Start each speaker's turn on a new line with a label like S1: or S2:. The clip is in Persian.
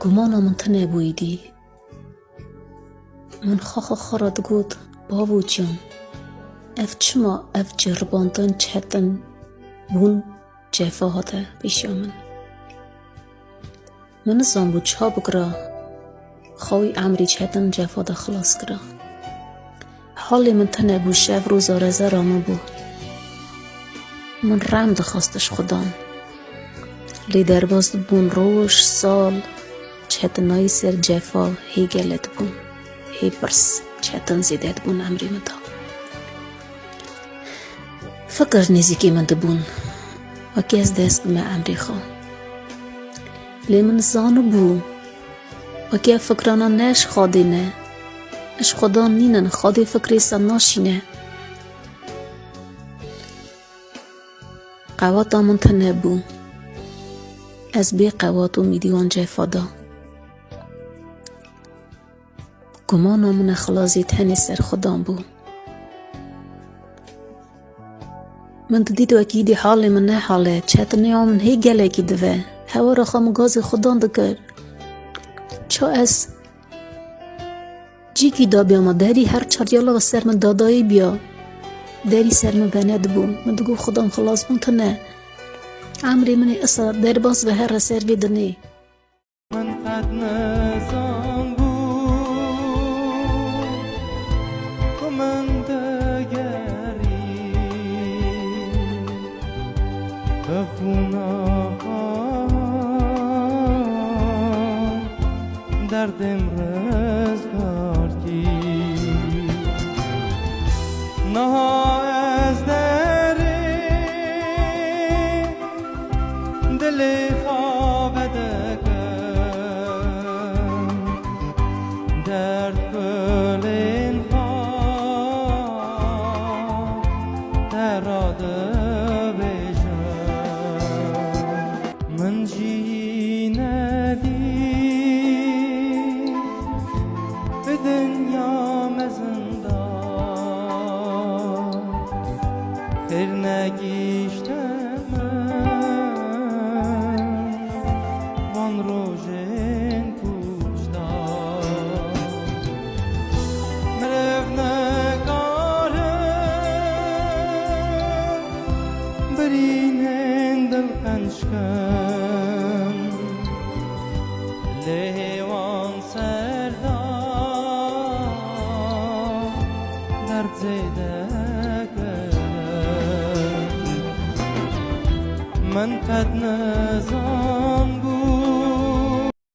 S1: گمانا من تنه بویدی من خاخ خرد گود بابو جان اف چما اف جرباندن چهتن بون جفا هاته پیشا من زنبو چا بگرا خوی عمری چهتن جفا ده خلاص کرا حالی من تنه بو شب روز آرزه رامه بو من رم دخواستش خدام لی درباز بون روش سال چهتنای سر جفا هی گلت بون هی پرس چهتن زیدت بون عمری مدا فکر نزیکی من دبون وکی از دست بمه عمری خواه لی من زانو بو وکی فکرانا نش خادی نه اش خدا نینن خادی فکری سناشی نه قواتا من تنه بو از بی قواتو میدیوان جفا دا گمانا من خلازی تنی سر خدام بو من دید وکی دی حالی من نه حاله چهتنی آمن هی گله کی دوه هوا را خام گاز خدان دکر چا از جی کی دا بیاما داری هر چاریالا و سر من دادایی بیا داری سر من بند بو من دگو خدام خلاص بون تنه عمری منی اصلا در باز به هر سر بیدنی
S2: من قد نزان بو تو من دگری بخونا دردم رزگار کی نها از دری دل خواب دکن درد کلین خواب در آده بشن من جی ندی به دنیا مزندان خیر نگیشتم وان روژن کشتم مرف نکارم برینن دل قنشکن لیوان سردار درد زیده من قد نزار